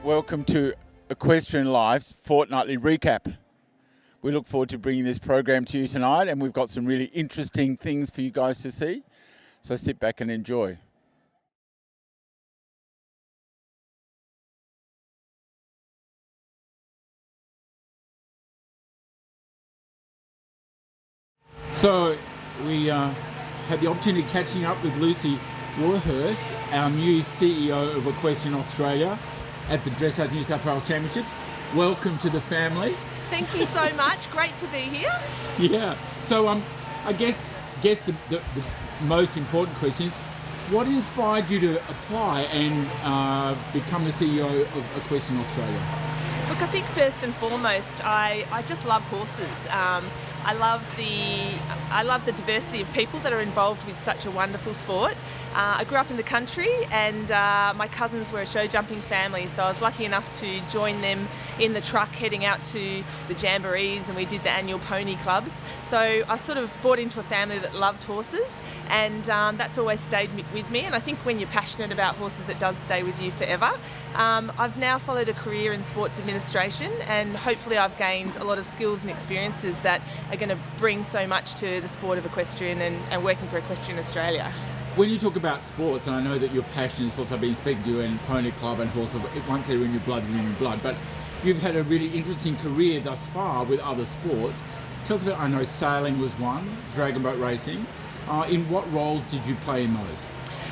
welcome to Equestrian Life's fortnightly recap. We look forward to bringing this program to you tonight, and we've got some really interesting things for you guys to see. So sit back and enjoy. So we had the opportunity of catching up with Lucy Warhurst, our new CEO of Equestrian Australia at the Dressage New South Wales Championships. Welcome to the family. Thank you so much. Great to be here. Yeah. So I guess the most important question is, what inspired you to apply and become the CEO of Equestrian Australia? Look, I think first and foremost, I just love horses. I love the diversity of people that are involved with such a wonderful sport. I grew up in the country, and my cousins were a show jumping family, so I was lucky enough to join them in the truck heading out to the jamborees, and we did the annual pony clubs. So I sort of brought into a family that loved horses, and that's always stayed with me. And I think when you're passionate about horses, it does stay with you forever. I've now followed a career in sports administration, and hopefully I've gained a lot of skills and experiences that are going to bring so much to the sport of equestrian and working for Equestrian Australia. When you talk about sports, and I know that your passion is also being speaking to you in pony club and horse, once they're in your blood, they're in your blood, but you've had a really interesting career thus far with other sports. Tell us about, I know sailing was one, dragon boat racing. In what roles did you play in those?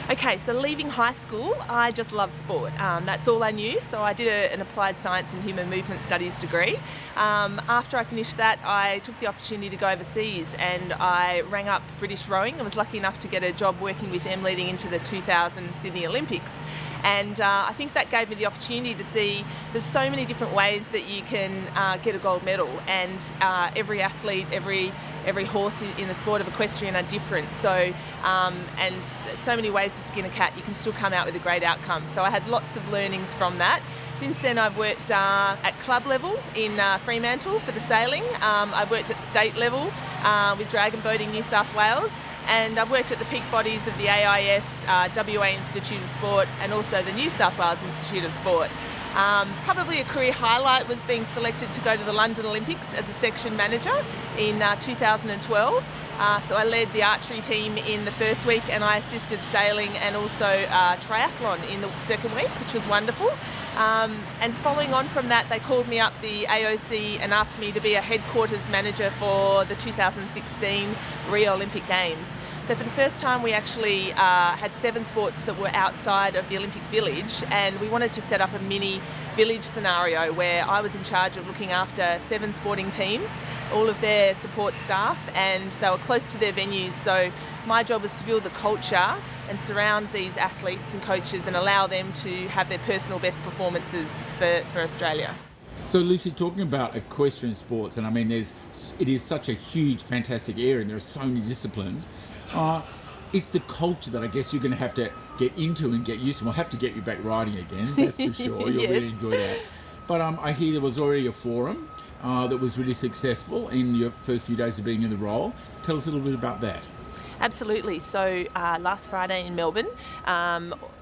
Okay, so leaving high school, I just loved sport. That's all I knew, so I did an applied science and human movement studies degree. After I finished that, I took the opportunity to go overseas, and I rang up British Rowing. I was lucky enough to get a job working with them leading into the 2000 Sydney Olympics. And I think that gave me the opportunity to see there's so many different ways that you can get a gold medal, and every athlete, every horse in the sport of equestrian are different. So, and so many ways to skin a cat, you can still come out with a great outcome. So I had lots of learnings from that. Since then, I've worked at club level in Fremantle for the sailing. I've worked at state level with dragon boating New South Wales. And I've worked at the peak bodies of the AIS, WA Institute of Sport, and also the New South Wales Institute of Sport. Probably a career highlight was being selected to go to the London Olympics as a section manager in 2012. So I led the archery team in the first week, and I assisted sailing and also triathlon in the second week, which was wonderful. And following on from that, they called me up, the AOC, and asked me to be a headquarters manager for the 2016 Rio Olympic Games. So for the first time, we actually had 7 sports that were outside of the Olympic Village, and we wanted to set up a mini village scenario where I was in charge of looking after 7 sporting teams, all of their support staff, and they were close to their venues. So my job was to build the culture and surround these athletes and coaches and allow them to have their personal best performances for Australia. So Lucy, talking about equestrian sports, and I mean it is such a huge, fantastic area, and there are so many disciplines. It's the culture that I guess you're going to have to get into and get used to. We'll have to get you back riding again, that's for sure. You'll Yes. really enjoy that. But I hear there was already a forum that was really successful in your first few days of being in the role. Tell us a little bit about that. Absolutely. So last Friday in Melbourne,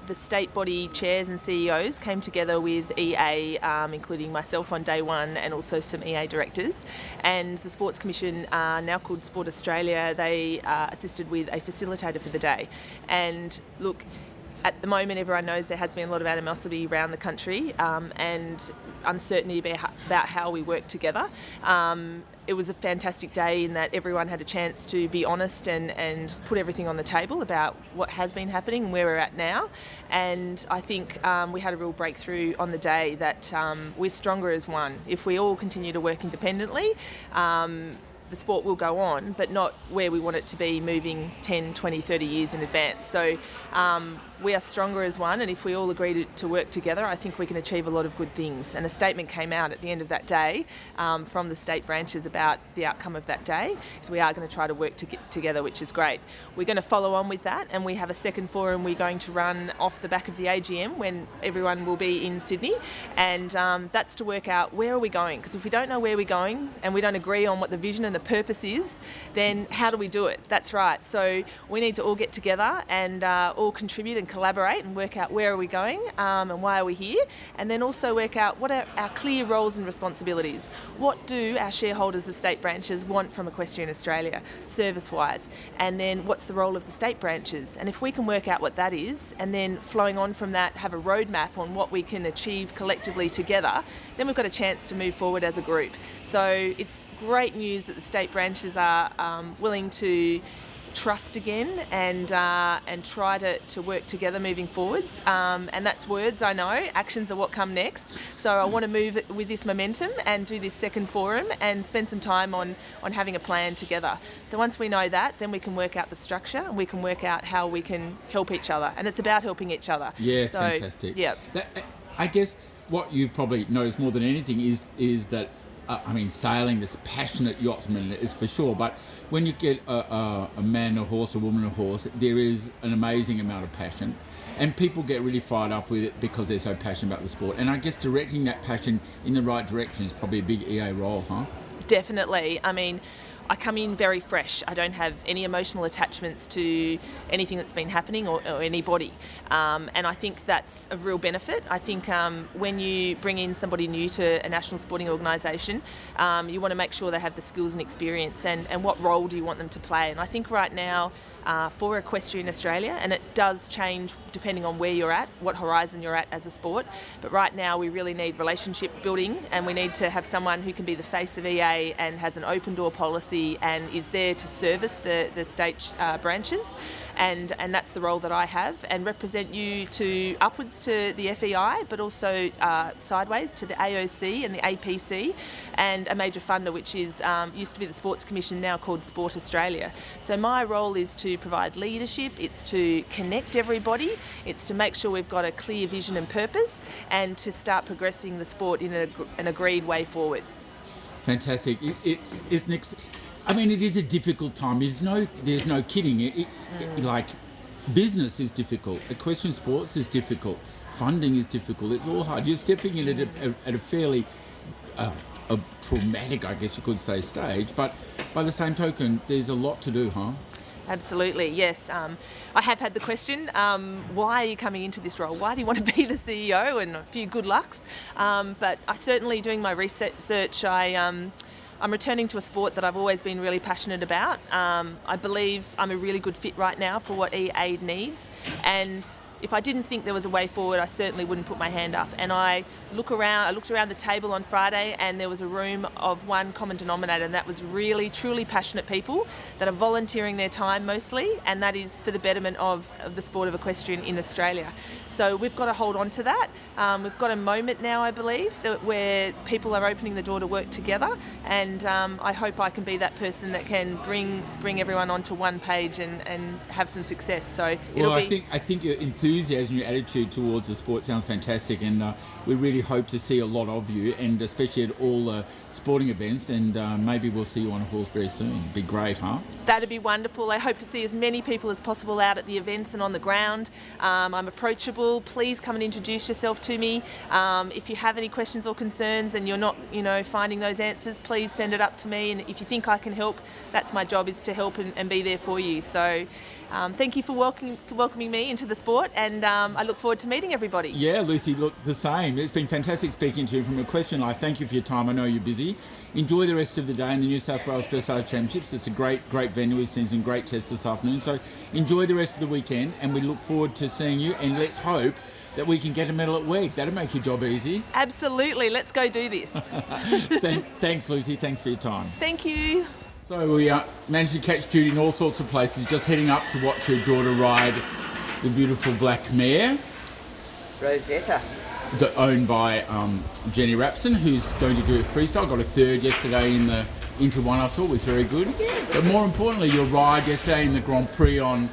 the state body chairs and CEOs came together with EA, including myself on day one, and also some EA directors. And the Sports Commission, now called Sport Australia, they assisted with a facilitator for the day. And look, at the moment, everyone knows there has been a lot of animosity around the country and uncertainty about how we work together. It was a fantastic day in that everyone had a chance to be honest and put everything on the table about what has been happening and where we're at now. And I think we had a real breakthrough on the day that we're stronger as one. If we all continue to work independently, the sport will go on, but not where we want it to be moving 10, 20, 30 years in advance. So we are stronger as one, and if we all agree to work together, I think we can achieve a lot of good things. And a statement came out at the end of that day from the state branches about the outcome of that day. So we are going to try to work together, which is great. We're going to follow on with that, and we have a second forum we're going to run off the back of the AGM when everyone will be in Sydney, and that's to work out where are we going, because if we don't know where we're going and we don't agree on what the vision and the purpose is, then how do we do it? That's right. So we need to all get together and all contribute and collaborate and work out where are we going and why are we here, and then also work out what are our clear roles and responsibilities. What do our shareholders, the state branches, want from Equestrian Australia, service-wise, and then what's the role of the state branches? And if we can work out what that is, and then flowing on from that, have a roadmap on what we can achieve collectively together, then we've got a chance to move forward as a group. So it's great news that the state branches are willing to trust again and try to work together moving forwards. And that's words, I know. Actions are what come next. So I want to move it with this momentum and do this second forum and spend some time on having a plan together. So once we know that, then we can work out the structure and we can work out how we can help each other. And it's about helping each other. Yeah, so, fantastic. Yeah. I guess what you probably notice more than anything is that sailing, this passionate yachtsman is for sure, but when you get a man a horse, a woman a horse, there is an amazing amount of passion, and people get really fired up with it because they're so passionate about the sport. And I guess directing that passion in the right direction is probably a big EA role, huh? Definitely. I mean, I come in very fresh. I don't have any emotional attachments to anything that's been happening or anybody. And I think that's a real benefit. I think when you bring in somebody new to a national sporting organisation, you want to make sure they have the skills and experience and what role do you want them to play. And I think right now, for Equestrian Australia, and it does change depending on where you're at, what horizon you're at as a sport, but right now we really need relationship building, and we need to have someone who can be the face of EA and has an open door policy and is there to service the state branches, and that's the role that I have, and represent you to upwards to the FEI, but also sideways to the AOC and the APC and a major funder, which is used to be the Sports Commission, now called Sport Australia. So my role is to provide leadership, it's to connect everybody, it's to make sure we've got a clear vision and purpose, and to start progressing the sport in an agreed way forward. Fantastic. It is a difficult time. There's no kidding. Like, business is difficult. Equestrian sports is difficult. Funding is difficult. It's all hard. You're stepping in at a fairly a traumatic, I guess you could say, stage. But by the same token, there's a lot to do, huh? Absolutely, yes. I have had the question, why are you coming into this role? Why do you want to be the CEO? And a few good lucks. But I certainly, doing my research, I'm returning to a sport that I've always been really passionate about. I believe I'm a really good fit right now for what EA needs. And if I didn't think there was a way forward, I certainly wouldn't put my hand up. And I looked around the table on Friday, and there was a room of one common denominator, and that was really, truly passionate people that are volunteering their time mostly, and that is for the betterment of the sport of equestrian in Australia. So we've got to hold on to that. We've got a moment now, I believe, where people are opening the door to work together, and I hope I can be that person that can bring everyone onto one page and have some success. So I think your enthusiasm, your attitude towards the sport sounds fantastic, and we really hope to see a lot of you, and especially at all the sporting events, and maybe we'll see you on a horse very soon. It'd be great, huh? That'd be wonderful. I hope to see as many people as possible out at the events and on the ground. I'm approachable. Please come and introduce yourself to me. If you have any questions or concerns and you're not, finding those answers, please send it up to me. And if you think I can help, that's my job, is to help and be there for you. So thank you for welcoming me into the sport, and I look forward to meeting everybody. Yeah, Lucy, look, the same. It's been fantastic speaking to you from Equestrian Life. Thank you for your time. I know you're busy. Enjoy the rest of the day in the New South Wales Dressage Championships. It's a great venue. We've seen some great tests this afternoon. So enjoy the rest of the weekend, and we look forward to seeing you, and let's hope that we can get a medal at WEG. That'll make your job easy. Absolutely. Let's go do this. Thanks, Lucy. Thanks for your time. Thank you. So we managed to catch Judy in all sorts of places, just heading up to watch her daughter ride the beautiful black mare. Rosetta. Owned by Jenny Rapson, who's going to do a freestyle. Got a third yesterday in the Inter One, I saw, was very good. Yeah, but more importantly, your ride yesterday in the Grand Prix on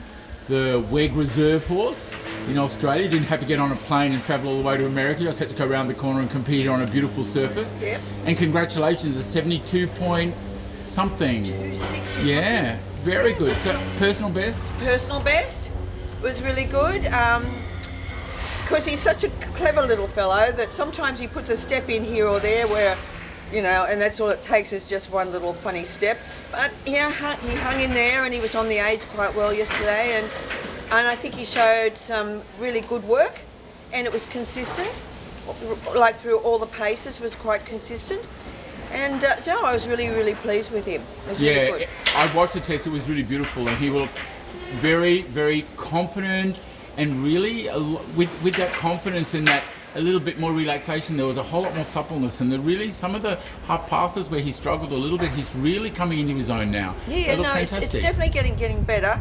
the WEG reserve horse in Australia. You didn't have to get on a plane and travel all the way to America. You just had to go around the corner and compete on a beautiful surface. Yep. And congratulations, a 72 point something. 2.6 or yeah, something. very good. So personal best? Personal best was really good. Because he's such a clever little fellow that sometimes he puts a step in here or there where, and that's all it takes is just one little funny step. But yeah, he hung in there, and he was on the aids quite well yesterday, and and I think he showed some really good work, and it was consistent. Like through all the paces was quite consistent, and so I was really, really pleased with him. It was really good. I watched the test. It was really beautiful, and he looked very, very confident, and really with that confidence and that a little bit more relaxation, there was a whole lot more suppleness, and some of the half passes where he struggled a little bit, he's really coming into his own now. Yeah, no, it's definitely getting better.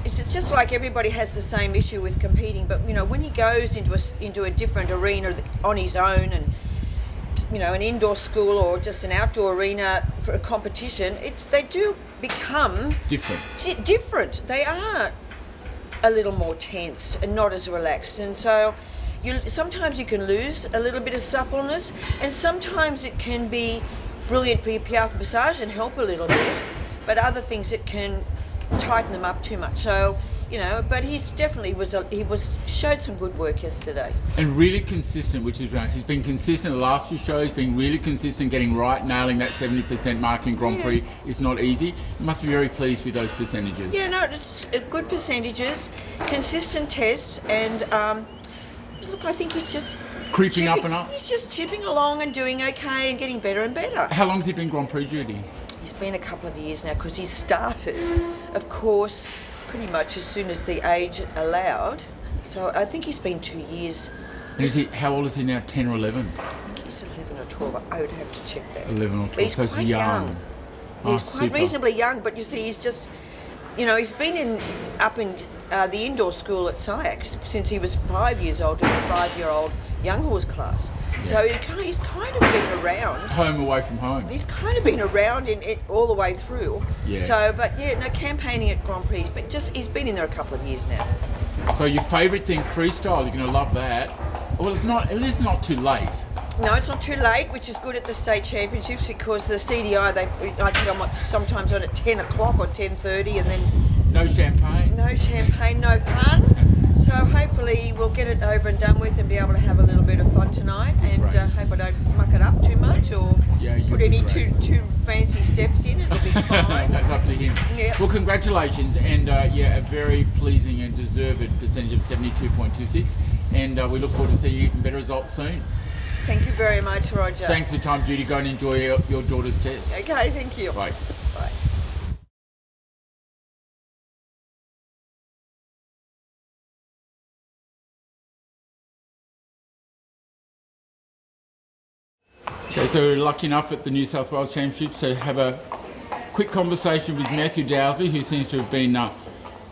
It's just like everybody has the same issue with competing, but when he goes into a different arena on his own, and an indoor school or just an outdoor arena for a competition, they do become different. They are a little more tense and not as relaxed, and so sometimes you can lose a little bit of suppleness, and sometimes it can be brilliant for your piaffe massage and help a little bit, but other things it can tighten them up too much. So but he's definitely showed some good work yesterday, and really consistent, which is right. He's been consistent the last few shows, being really consistent, getting right, nailing that 70% mark in Grand Prix is not easy. You must be very pleased with those percentages. Yeah, no, it's good percentages, consistent tests, and look, I think he's just creeping up and up. He's just chipping along and doing okay and getting better and better. How long has he been Grand Prix, Judy? He's been a couple of years now, because he started, of course, pretty much as soon as the age allowed. So I think he's been 2 years. How old is he now? 10 or 11? I think he's 11 or 12. I would have to check that. 11 or 12. He's so quite he's young. He's quite reasonably young, but you see, he's just, he's been up in the indoor school at SIAC since he was 5 years old, doing a 5-year-old young horse class. So he's kind of been around. Home away from home. He's kind of been around in it all the way through. Yeah. So, but campaigning at Grand Prix, but he's been in there a couple of years now. So your favourite thing, freestyle, you're going to love that. Well, it is not too late. No, it's not too late, which is good at the state championships, because the CDI, I think I'm sometimes on at 10 o'clock or 10:30, and then no champagne, no fun. So hopefully we'll get it over and done with and be able to have a little bit of fun tonight, and hope I don't muck it up too much or put any too fancy steps in. It'll be fine. That's up to him. Yep. Well, congratulations, and a very pleasing and deserved percentage of 72.26, and we look forward to seeing even better results soon. Thank you very much, Roger. Thanks for your time, Judy. Go and enjoy your daughter's test. Okay, thank you. Bye. Bye. Okay, so we're lucky enough at the New South Wales Championships to have a quick conversation with Matthew Dowsley, who seems to have been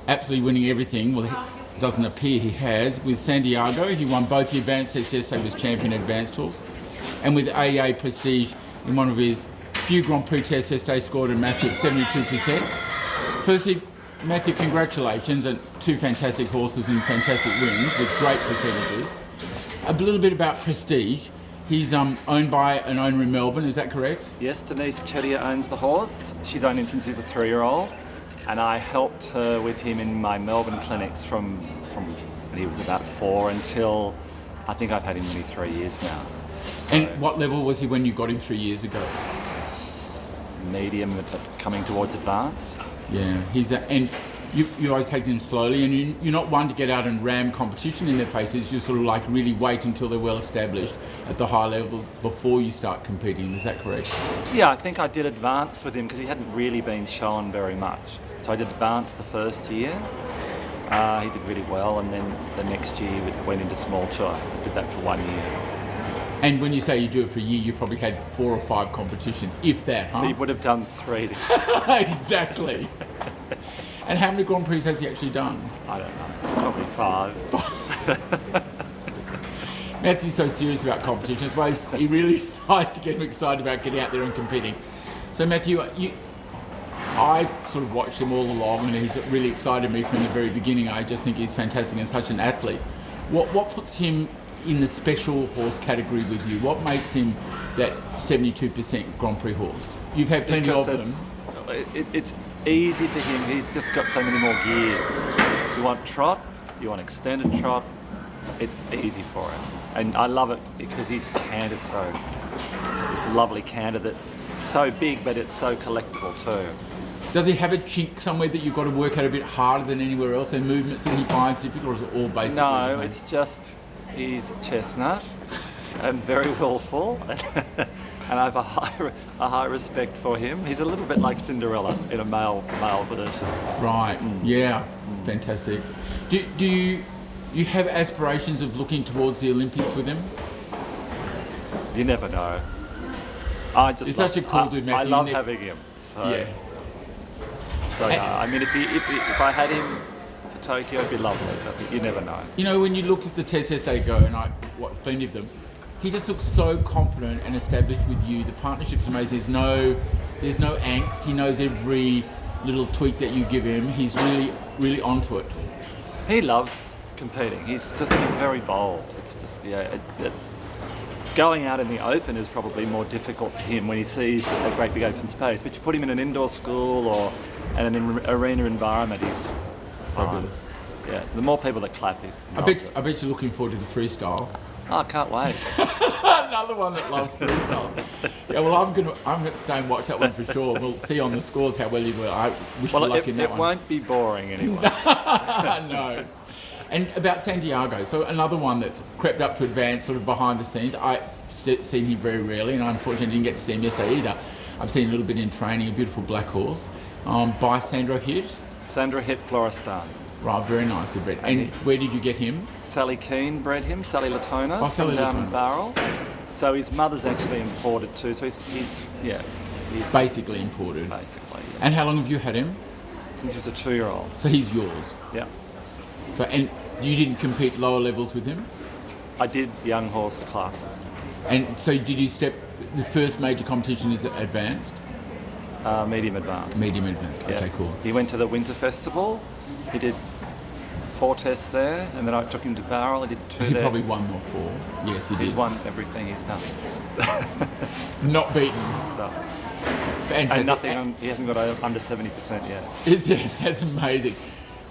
absolutely winning everything. Well, it doesn't appear he has. With Santiago, he won both the advanced tests yesterday, was champion advanced tours. And with AA Prestige, in one of his few Grand Prix tests yesterday, scored a massive 72%. Firstly, Matthew, congratulations on 2 fantastic horses and fantastic wins with great percentages. A little bit about Prestige. He's owned by an owner in Melbourne, is that correct? Yes, Denise Chedia owns the horse. She's owned him since he was a 3-year-old, and I helped her with him in my Melbourne clinics from when he was about 4 until I think I've had him nearly 3 years now. So, and what level was he when you got him 3 years ago? Medium, coming towards advanced. Yeah, and you always take them slowly, and you're not one to get out and ram competition in their faces. You sort of like really wait until they're well established at the high level before you start competing. Is that correct? Yeah, I think I did advanced with him because he hadn't really been shown very much. So I did advanced the first year. He did really well, and then the next year we went into small tour. Did that for 1 year. And when you say you do it for a year, you probably had 4 or 5 competitions, if that, huh? He would have done 3. Exactly. And how many Grand Prix has he actually done? I don't know, probably 5. Matthew's so serious about competition. I suppose he really tries to get him excited about getting out there and competing. So Matthew, I sort of watched him all along, and he's really excited me from the very beginning. I just think he's fantastic and such an athlete. What puts him in the special horse category with you? What makes him that 72% Grand Prix horse? You've had plenty of them. It's easy for him. He's just got so many more gears. You want trot, you want extended trot. It's easy for him, and I love it because his canter's it's a lovely canter that's so big, but it's so collectible too. Does he have a chink somewhere that you've got to work out a bit harder than anywhere else, and movements that he finds difficult, or is it all basically the No, same? it's just he's a chestnut and very willful, and I have a high respect for him. He's a little bit like Cinderella in a male version. Right. Yeah. Fantastic. Do you have aspirations of looking towards the Olympics with him? You never know. I just It's love, such a cool dude, Matthew. I love having him. So, Yeah. So no, I mean, if I had him for Tokyo, it'd be lovely. But you never know. You know, when you looked at the test they go, and I watched plenty of them, he just looks so confident and established with you. The partnership's amazing. There's no angst. He knows every little tweak that you give him. He's really onto it. He loves competing. He's very bold. It's just going out in the open is probably more difficult for him when he sees a great big open space. But you put him in an indoor school or in an arena environment, he's Fabulous. fine. Yeah, the more people that clap, he I bet you're looking forward to the freestyle. Oh, I can't wait. Another one that loves freestyle. Yeah, well, I'm gonna stay and watch that one for sure. We'll see on the scores how well you were. I wish you luck in that one. It won't be boring anyway. No. And about Santiago, so another one that's crept up to advance sort of behind the scenes. I've seen him very rarely, and I unfortunately didn't get to see him yesterday either. I've seen a little bit in training, a beautiful black horse, by Sandro Hitt. Sandra Hitt Florestan. Right, very nicely bred. And where did you get him? Sally Keane bred him, Sally Latona, Oh, Sally from Latona. Barrel. So his mother's actually imported too. So he's Basically imported. basically, yeah. And how long have you had him? Since he was a 2-year-old. So he's yours. Yeah. So, and you didn't compete lower levels with him? I did young horse classes. And so did you the first major competition is advanced? Medium advanced. Medium advanced, Yeah. okay, cool. He went to the Winter Festival. He did 4 tests there, and then I took him to Barrel. I did 2 He there. probably won all 4. Yes, he did. He's won everything he's done. Not beaten. No. Fantastic. And nothing. He hasn't got under 70% yet. That's amazing.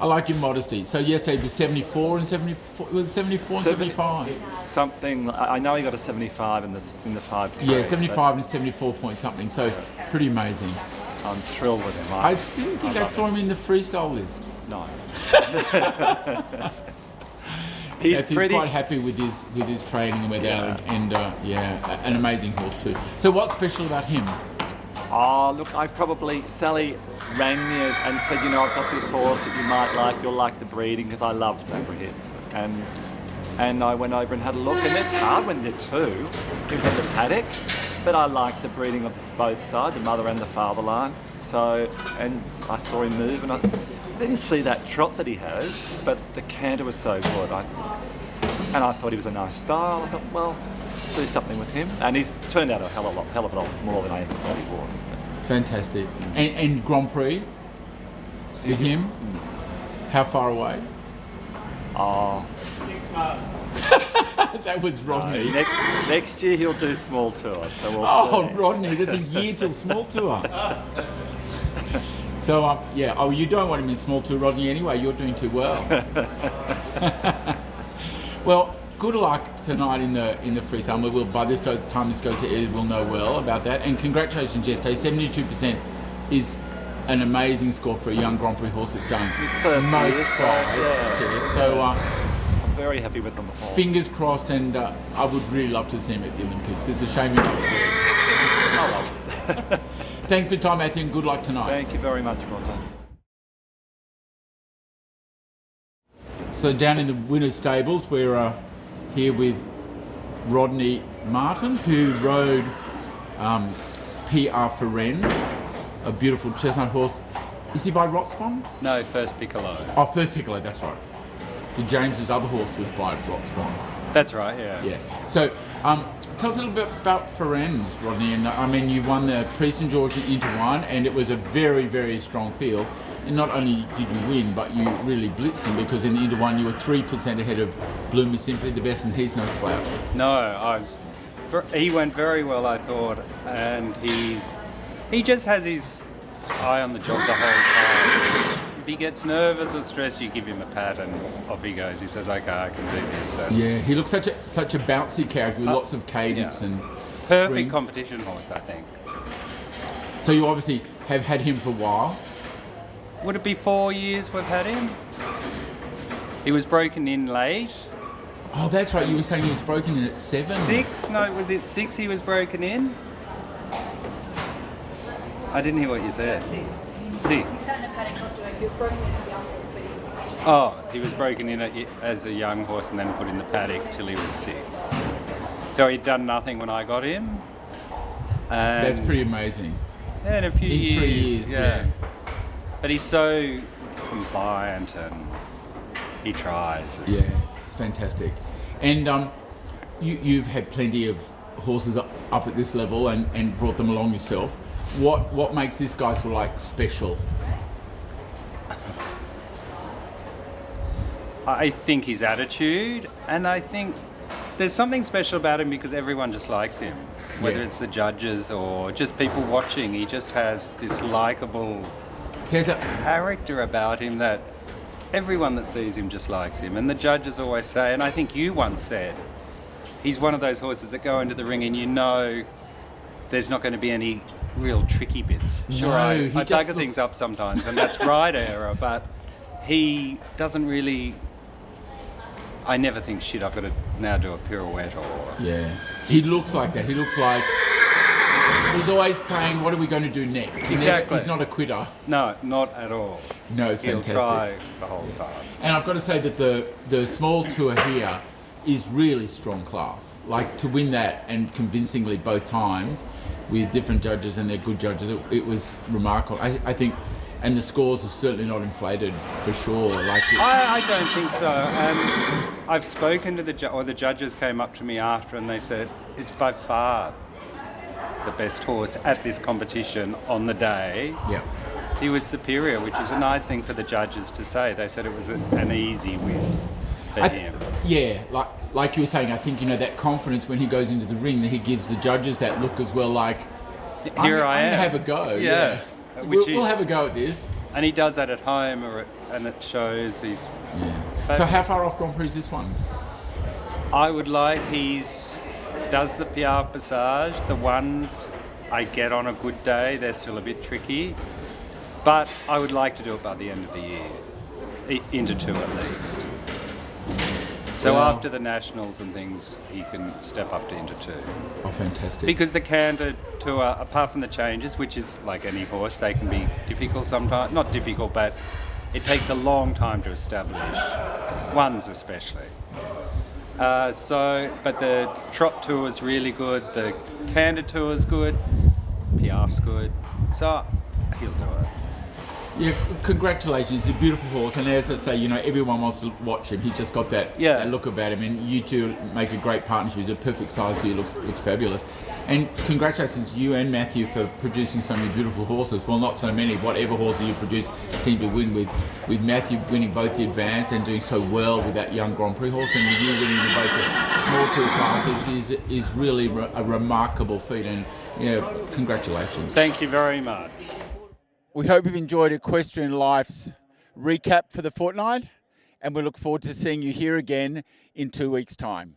I like your modesty. So yesterday it was 74 and 74, was it 74 and 75? Something. I know he got a 75 in the 5-3. Yeah, 75 and 74 point something. So pretty amazing. I'm thrilled with him. I didn't think I love saw him in the freestyle list. No. He's He's pretty. quite happy with his training and with and an amazing horse too. So what's special about him? Oh, look, Sally rang me and said, I've got this horse that you might like. You'll like the breeding, because I love Sandra Hitts. And I went over and had a look, and it's hard when they're 2. He was in the paddock, but I liked the breeding of both sides, the mother and the father line. So, and I saw him move, and I didn't see that trot that he has, but the canter was so good. And I thought he was a nice style. I thought, well, do something with him. And he's turned out a hell of a lot more than I ever thought he would. Fantastic. And Grand Prix with him? How far away? Oh, 6 months. That was Rodney. next year he'll do small tour, so we'll see. Rodney, there's a year till small tour. So, you don't want him in small tour, Rodney, anyway. You're doing too well. Well, good luck tonight in the freestyle. We'll, by this time this goes to air, we'll know well about that. And congratulations, yesterday. 72% is an amazing score for a young Grand Prix horse that's done His first most year, trials. So, I'm very happy with them all. fingers crossed, and I would really love to see him at the Olympics. It's a shame you're not there. Oh, well. Thanks for your time, Matthew, and good luck tonight. Thank you very much, Roger. So down in the winner's stables, we're here with Rodney Martin, who rode PR Fitzhardinge, a beautiful chestnut horse. Is he by Rotspawn? No, first Piccolo. Oh, first Piccolo, that's right. The James's other horse was by Rotspawn. That's right, yes. Yeah. So tell us a little bit about Fitzhardinge, Rodney. And I mean, you won the Prix St George into 1, and it was a very, very strong field. And not only did you win, but you really blitzed them, because in the Inter 1 you were 3% ahead of Bloom is Simply the Best, and he's no slouch. No, he went very well, I thought, and he just has his eye on the job the whole time. If he gets nervous or stressed, you give him a pat and off he goes. He says, okay, I can do this. So. Yeah, he looks such a bouncy character with lots of cadence and Perfect spring. competition horse, I think. So you obviously have had him for a while. would it be 4 years we've had him? He was broken in late. Oh, that's right. You were saying he was broken in at 7. 6? No, was it 6 he was broken in? I didn't hear what you said. 6. He sat in a paddock not doing. He was broken in as a young horse, but he just. Oh, he was broken in as a young horse and then put in the paddock till he was 6. So he'd done nothing when I got him. And That's pretty amazing. yeah, in a few years. 3 years, yeah. But he's so compliant and he tries. Yeah, it's fantastic. And you've had plenty of horses up at this level and brought them along yourself. What makes this guy sort of like special? I think his attitude, and I think there's something special about him because everyone just likes him. Whether it's the judges or just people watching, he just has this likeable character about him that everyone that sees him just likes him. And the judges always say, and I think you once said, he's one of those horses that go into the ring and you know there's not going to be any real tricky bits. Sure, I bugger things up sometimes, and that's ride error, but he doesn't really. I never think, shit, I've got to now do a pirouette or. Yeah, he looks like that. He looks like he's always saying, "What are we going to do next?" Exactly. He's not a quitter. No, not at all. No, it's He'll fantastic. try the whole time. And I've got to say that the small tour here is really strong class. Like to win that and convincingly both times with different judges and they're good judges, it was remarkable. I think, and the scores are certainly not inflated for sure. Like I don't think so. I've spoken to the judges came up to me after and they said it's by far the best horse at this competition on the day. Yeah. He was superior, which is a nice thing for the judges to say. They said it was an easy win for him. Yeah, like you were saying, I think, that confidence when he goes into the ring, that he gives the judges that look as well, like, I'm going to have a go. Yeah. We'll have a go at this. And he does that at home, and it shows he's... Yeah. So how far off Grand Prix is this one? I would like does the Piaffe Passage. The ones I get on a good day, they're still a bit tricky. But I would like to do it by the end of the year, into 2 at least. So after the Nationals and things, he can step up to into 2. Oh, fantastic. Because the Canter Tour, apart from the changes, which is like any horse, they can be difficult sometimes. Not difficult, but it takes a long time to establish. Ones especially. But the Trot Tour is really good. The Canter Tour is good. Piaffe's good. So he'll do it. Yeah, congratulations. He's a beautiful horse, and as I say, everyone wants to watch him. He's just got that look about him, and you two make a great partnership. He's a perfect size for you. Looks fabulous. And congratulations to you and Matthew for producing so many beautiful horses. Well, not so many. Whatever horses you produce seem to win, with Matthew winning both the advanced and doing so well with that young Grand Prix horse, and with you winning in both the small tour classes is really a remarkable feat. And congratulations. Thank you very much. We hope you've enjoyed Equestrian Life's recap for the fortnight, and we look forward to seeing you here again in 2 weeks' time.